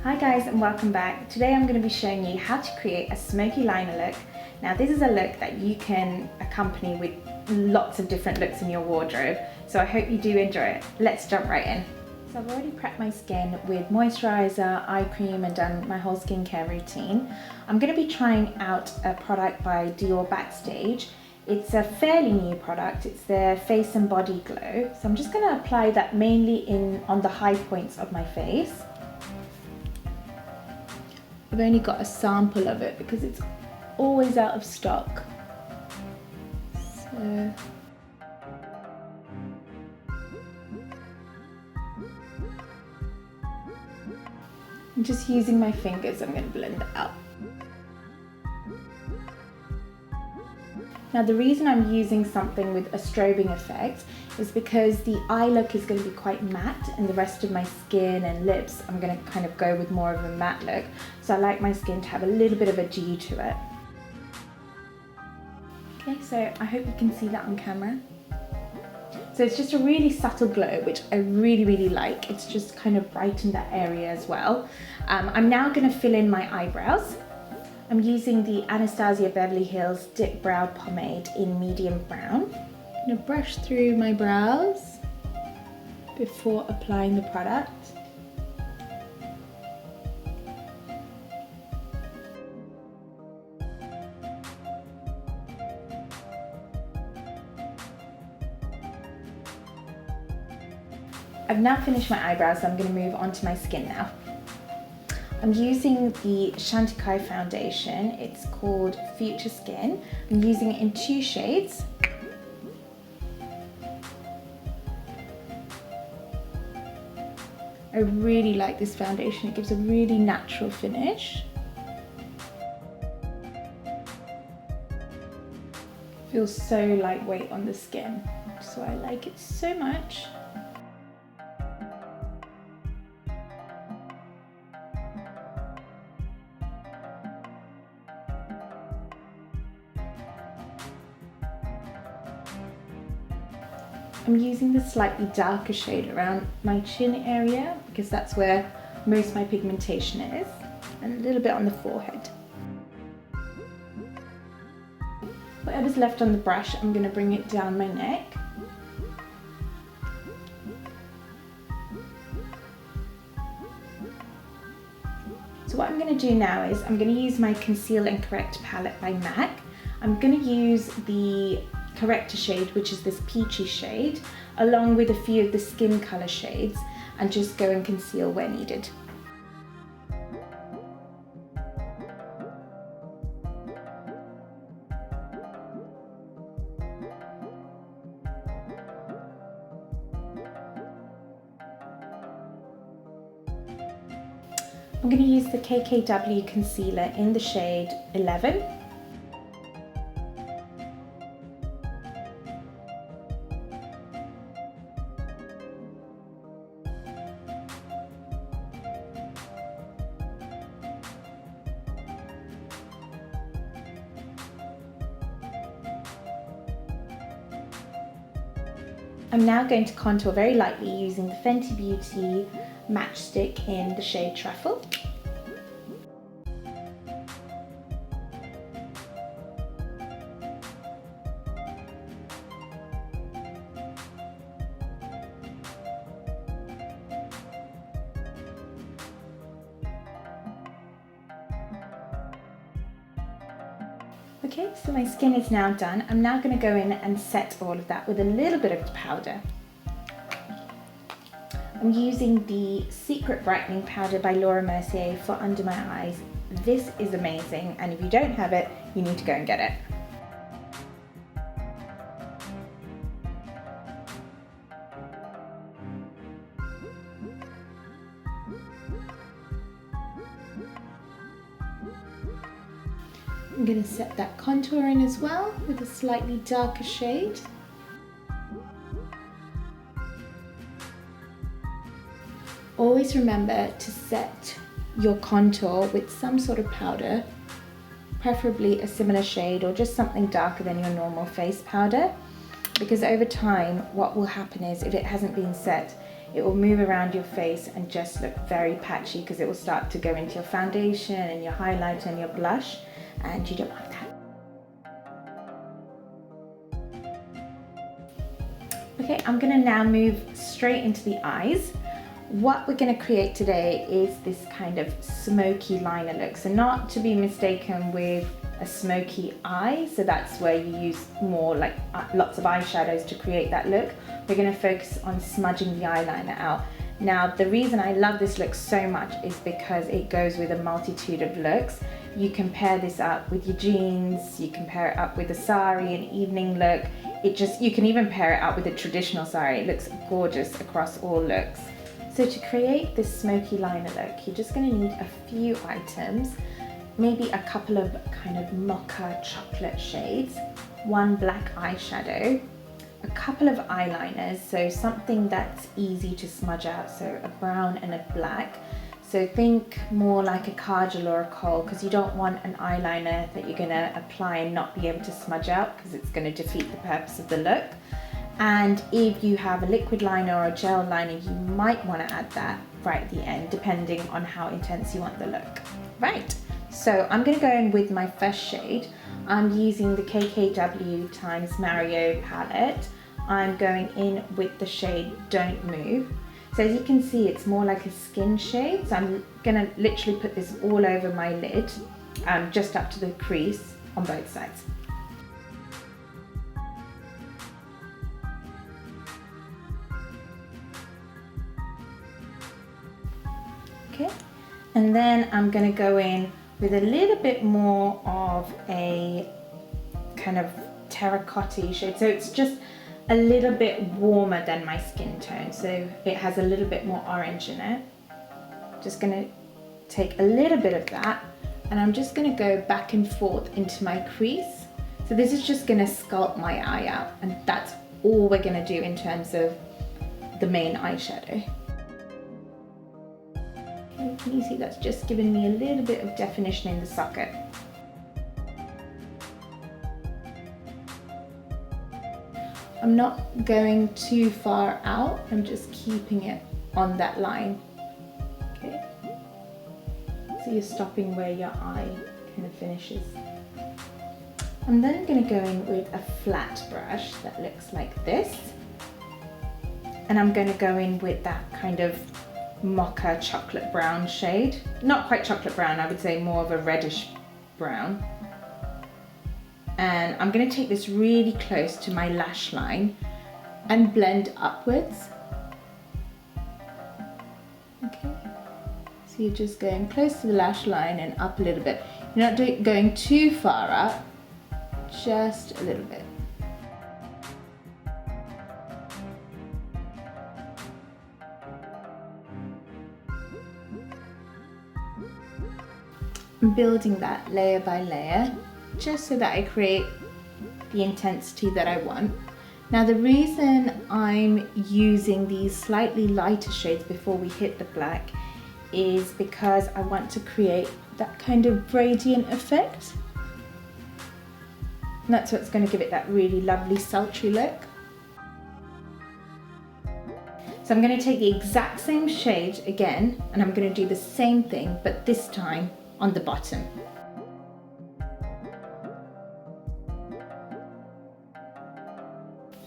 Hi guys and welcome back. Today I'm going to be showing you how to create a smoky liner look. Now this is a look that you can accompany with lots of different looks in your wardrobe, so I hope you do enjoy it. Let's jump right in. So I've already prepped my skin with moisturizer, eye cream and done my whole skincare routine. I'm going to be trying out a product by Dior Backstage. It's a fairly new product. It's their Face and Body Glow. So I'm just going to apply that mainly on the high points of my face. I've only got a sample of it because it's always out of stock. So I'm just using my fingers, I'm going to blend it out. Now the reason I'm using something with a strobing effect is because the eye look is going to be quite matte and the rest of my skin and lips I'm going to kind of go with more of a matte look. So I like my skin to have a little bit of a dew to it. Okay, so I hope you can see that on camera. So it's just a really subtle glow, which I really like. It's just kind of brightened that area as well. I'm now going to fill in my eyebrows. I'm using the Anastasia Beverly Hills Dipbrow Pomade in medium brown. I'm going to brush through my brows before applying the product. I've now finished my eyebrows, so I'm going to move on to my skin now. I'm using the Chanticaille foundation. It's called Future Skin. I'm using it in 2 shades. I really like this foundation. It gives a really natural finish. Feels so lightweight on the skin, so I like it so much. I'm using the slightly darker shade around my chin area because that's where most of my pigmentation is, and a little bit on the forehead. Whatever's left on the brush, I'm going to bring it down my neck. So what I'm going to do now is I'm going to use my Conceal and Correct palette by MAC. I'm going to use the corrector shade, which is this peachy shade, along with a few of the skin color shades, and just go and conceal where needed. I'm going to use the KKW concealer in the shade 11. I'm now going to contour very lightly using the Fenty Beauty Matchstick in the shade Truffle. Okay, so my skin is now done. I'm now going to go in and set all of that with a little bit of powder. I'm using the Secret Brightening Powder by Mercier for under my eyes. This is amazing, and if you don't have it, you need to go and get it. I'm going to set that contour in as well with a slightly darker shade. Always remember to set your contour with some sort of powder, preferably a similar shade or just something darker than your normal face powder, because over time what will happen is if it hasn't been set, it will move around your face and just look very patchy because it will start to go into your foundation and your highlighter and your blush, and you don't want that. Okay, I'm gonna now move straight into the eyes. What we're gonna create today is this kind of smoky liner look. So not to be mistaken with a smoky eye, so that's where you use more like lots of eyeshadows to create that look. We're gonna focus on smudging the eyeliner out. Now, the reason I love this look so much is because it goes with a multitude of looks. You can pair this up with your jeans, you can pair it up with a sari, an evening look. You can even pair it up with a traditional sari. It looks gorgeous across all looks. So to create this smoky liner look, you're just gonna need a few items, maybe a couple of kind of mocha chocolate shades, one black eyeshadow, a couple of eyeliners, so something that's easy to smudge out, so a brown and a black. So think more like a kajal or a kohl, because you don't want an eyeliner that you're gonna apply and not be able to smudge out, because it's gonna defeat the purpose of the look. And if you have a liquid liner or a gel liner, you might wanna add that right at the end, depending on how intense you want the look. Right, so I'm gonna go in with my first shade. I'm using the KKW x Mercier palette. I'm going in with the shade Don't Move. So as you can see, it's more like a skin shade. So I'm gonna literally put this all over my lid, just up to the crease on both sides. Okay, and then I'm gonna go in with a little bit more of a kind of terracotta shade. So it's just a little bit warmer than my skin tone. So it has a little bit more orange in it. Just gonna take a little bit of that, and I'm just gonna go back and forth into my crease. So this is just gonna sculpt my eye out, and that's all we're gonna do in terms of the main eyeshadow. Okay, can you see that's just giving me a little bit of definition in the socket. I'm not going too far out, I'm just keeping it on that line. Okay, so you're stopping where your eye kind of finishes. I'm then going to go in with a flat brush that looks like this, and I'm going to go in with that kind of mocha chocolate brown shade. Not quite chocolate brown, I would say more of a reddish brown. And I'm going to take this really close to my lash line and blend upwards. Okay, so you're just going close to the lash line and up a little bit. You're not going too far up, just a little bit. I'm building that layer by layer, just so that I create the intensity that I want. Now the reason I'm using these slightly lighter shades before we hit the black is because I want to create that kind of gradient effect. And that's what's going to give it that really lovely sultry look. So I'm going to take the exact same shade again, and I'm going to do the same thing, but this time on the bottom.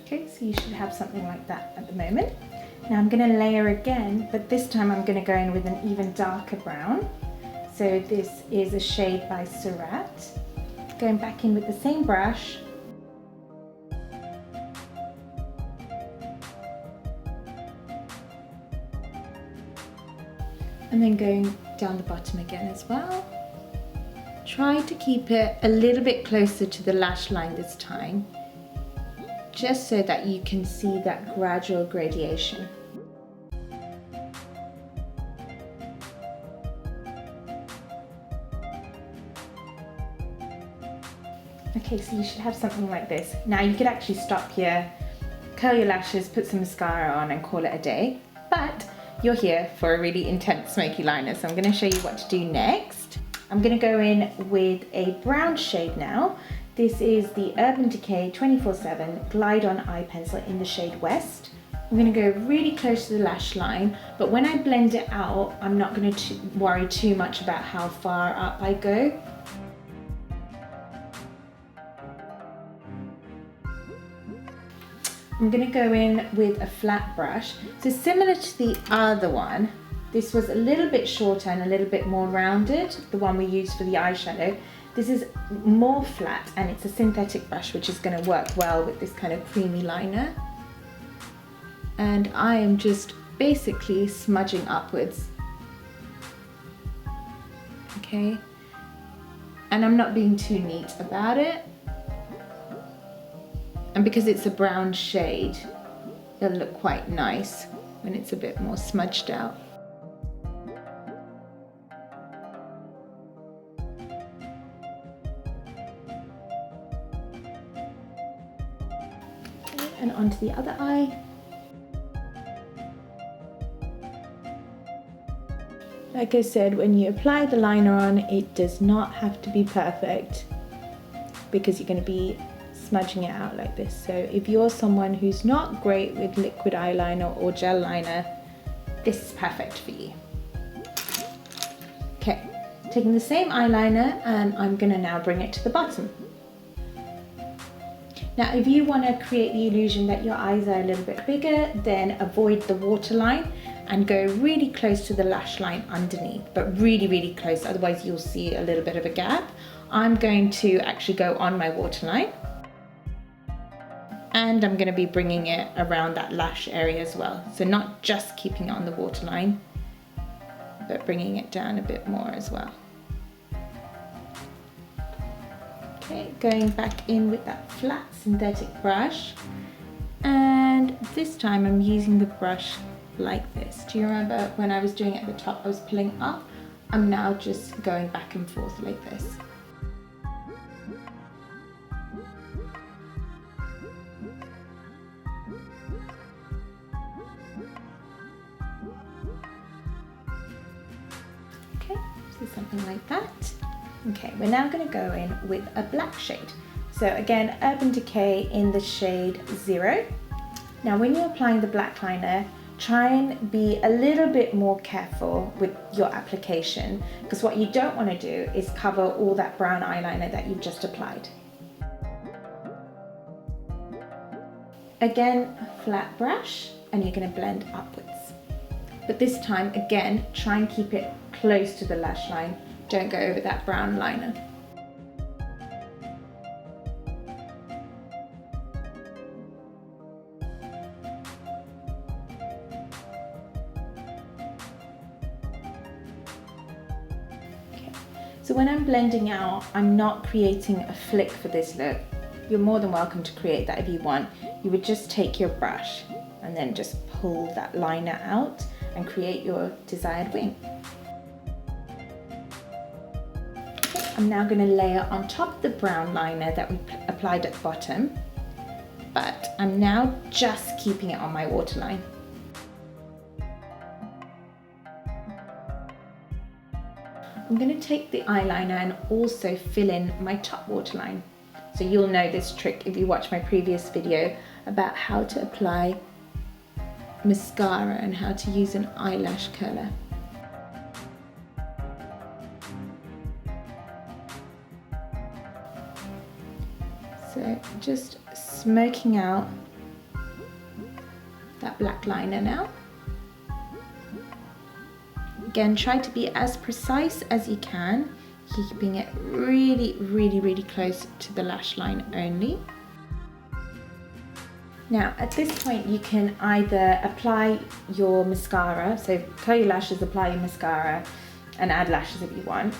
Okay, so you should have something like that at the moment. Now I'm going to layer again, but this time I'm going to go in with an even darker brown. So this is a shade by Surrat. Going back in with the same brush. And then going down the bottom again as well. Try to keep it a little bit closer to the lash line this time, just so that you can see that gradual gradation. Okay, so you should have something like this. Now you could actually stop here, curl your lashes, put some mascara on and call it a day, but you're here for a really intense smoky liner, so I'm going to show you what to do next. I'm going to go in with a brown shade now. This is the Urban Decay 24/7 Glide On Eye Pencil in the shade West. I'm going to go really close to the lash line, but when I blend it out, I'm not going to worry too much about how far up I go. I'm going to go in with a flat brush. So similar to the other one, this was a little bit shorter and a little bit more rounded, the one we used for the eyeshadow. This is more flat and it's a synthetic brush, which is going to work well with this kind of creamy liner. And I am just basically smudging upwards. Okay. And I'm not being too neat about it. And because it's a brown shade, it'll look quite nice when it's a bit more smudged out. Okay, and onto the other eye. Like I said, when you apply the liner on, it does not have to be perfect because you're going to be smudging it out like this. So if you're someone who's not great with liquid eyeliner or gel liner, this is perfect for you. Okay, taking the same eyeliner and I'm going to now bring it to the bottom. Now if you want to create the illusion that your eyes are a little bit bigger, then avoid the waterline and go really close to the lash line underneath, but really close, otherwise you'll see a little bit of a gap. I'm going to actually go on my waterline and I'm going to be bringing it around that lash area as well. So not just keeping it on the waterline, but bringing it down a bit more as well. Okay, going back in with that flat synthetic brush, and this time I'm using the brush like this. Do you remember when I was doing it at the top, I was pulling up? I'm now just going back and forth like this. Okay, so something like that. Okay, we're now going to go in with a black shade. So again, Urban Decay in the shade 0. Now when you're applying the black liner, try and be a little bit more careful with your application, because what you don't want to do is cover all that brown eyeliner that you've just applied. Again, flat brush, and you're going to blend upwards. But this time, again, try and keep it close to the lash line. Don't go over that brown liner. So when I'm blending out, I'm not creating a flick for this look. You're more than welcome to create that if you want. You would just take your brush and then just pull that liner out and create your desired wing. Okay, I'm now going to layer on top of the brown liner that we applied at the bottom, but I'm now just keeping it on my waterline. I'm going to take the eyeliner and also fill in my top waterline. So you'll know this trick if you watch my previous video about how to apply mascara and how to use an eyelash curler. So just smoking out that black liner now. Again, try to be as precise as you can, keeping it really close to the lash line only. Now, at this point, you can either apply your mascara, so curl your lashes, apply your mascara, and add lashes if you want.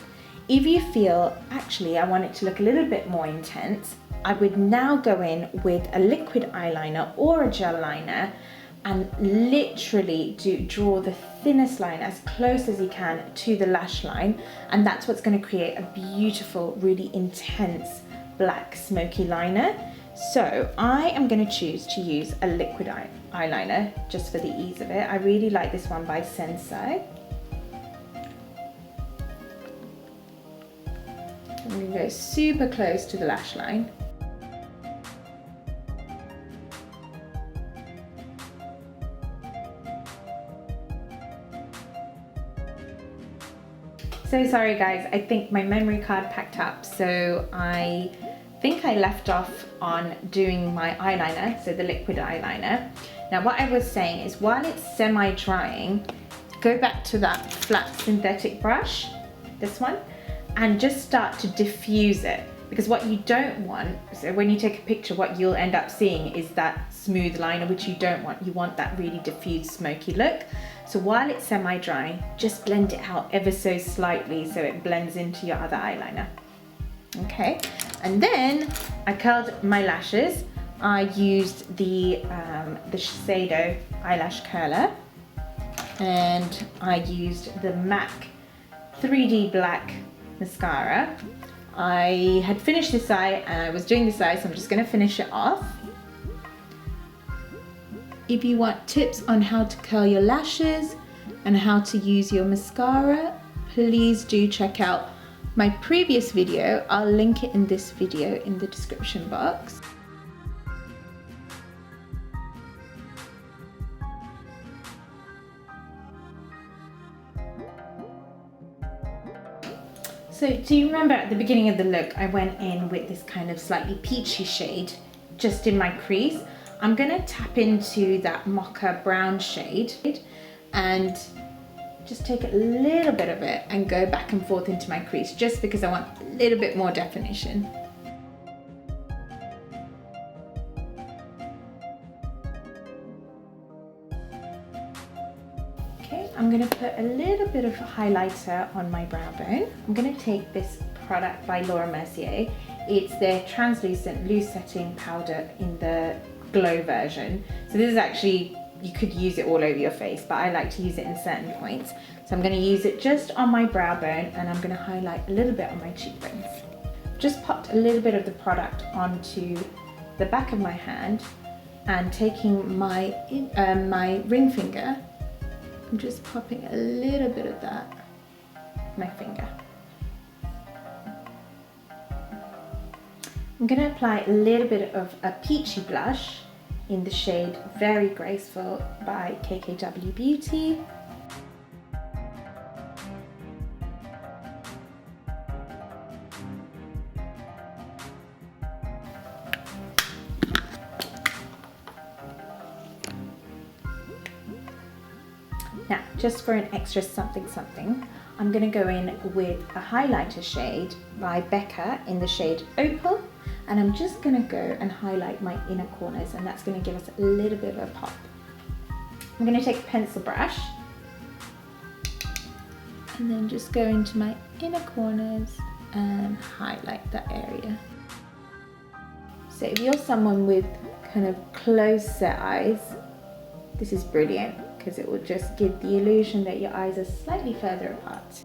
If you feel, actually, I want it to look a little bit more intense, I would now go in with a liquid eyeliner or a gel liner and literally draw the thinnest line as close as you can to the lash line, and that's what's going to create a beautiful, really intense black smoky liner. So I am going to choose to use a liquid eyeliner just for the ease of it. I really like this one by Sensai. I'm going to go super close to the lash line. So sorry guys, I think my memory card packed up, so I think I left off on doing my eyeliner, so the liquid eyeliner. Now what I was saying is while it's semi-drying, go back to that flat synthetic brush, this one, and just start to diffuse it. Because what you don't want, so when you take a picture, what you'll end up seeing is that smooth liner, which you don't want. You want that really diffused smoky look. So while it's semi-dry, just blend it out ever so slightly so it blends into your other eyeliner. Okay, and then I curled my lashes. I used the Shiseido eyelash curler, and I used the MAC 3D Black mascara. I had finished this eye and I was doing this eye, so I'm just going to finish it off. If you want tips on how to curl your lashes and how to use your mascara, please do check out my previous video. I'll link it in this video in the description box. So do you remember at the beginning of the look, I went in with this kind of slightly peachy shade just in my crease. I'm gonna tap into that mocha brown shade and just take a little bit of it and go back and forth into my crease just because I want a little bit more definition. I'm going to put a little bit of highlighter on my brow bone. I'm going to take this product by Mercier. It's their translucent loose setting powder in the glow version. So this is actually, you could use it all over your face, but I like to use it in certain points. So I'm going to use it just on my brow bone, and I'm going to highlight a little bit on my cheekbones. Just popped a little bit of the product onto the back of my hand, and taking my ring finger, I'm just popping a little bit of that with my finger. I'm going to apply a little bit of a peachy blush in the shade Very Graceful by KKW Beauty. Now, just for an extra something something, I'm going to go in with a highlighter shade by Becca in the shade Opal, and I'm just going to go and highlight my inner corners, and that's going to give us a little bit of a pop. I'm going to take a pencil brush and then just go into my inner corners and highlight that area. So if you're someone with kind of close set eyes, this is brilliant, because it will just give the illusion that your eyes are slightly further apart.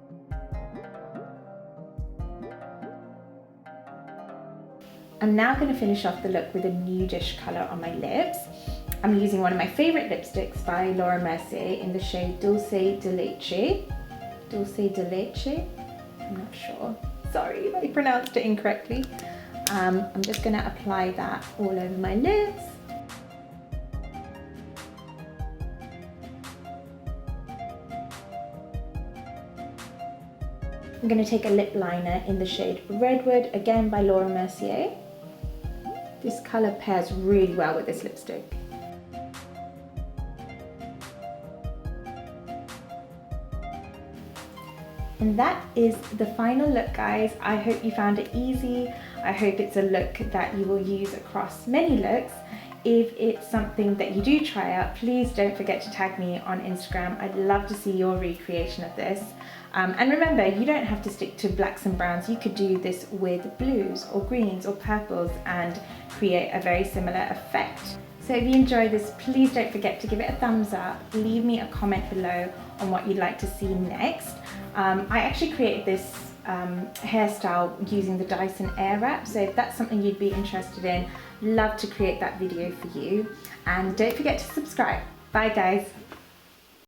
I'm now going to finish off the look with a nudish colour on my lips. I'm using one of my favourite lipsticks by Mercier in the shade Dulce de Leche. Dulce de Leche? I'm not sure. Sorry if I pronounced it incorrectly. I'm just going to apply that all over my lips. I'm going to take a lip liner in the shade Redwood, again by Mercier. This colour pairs really well with this lipstick. And that is the final look, guys. I hope you found it easy. I hope it's a look that you will use across many looks. If it's something that you do try out, please don't forget to tag me on Instagram. I'd love to see your recreation of this. And remember, you don't have to stick to blacks and browns. You could do this with blues or greens or purples and create a very similar effect. So if you enjoy this, please don't forget to give it a thumbs up. Leave me a comment below on what you'd like to see next. I actually created this hairstyle using the Dyson Airwrap, so if that's something you'd be interested in, love to create that video for you. And don't forget to subscribe. Bye guys.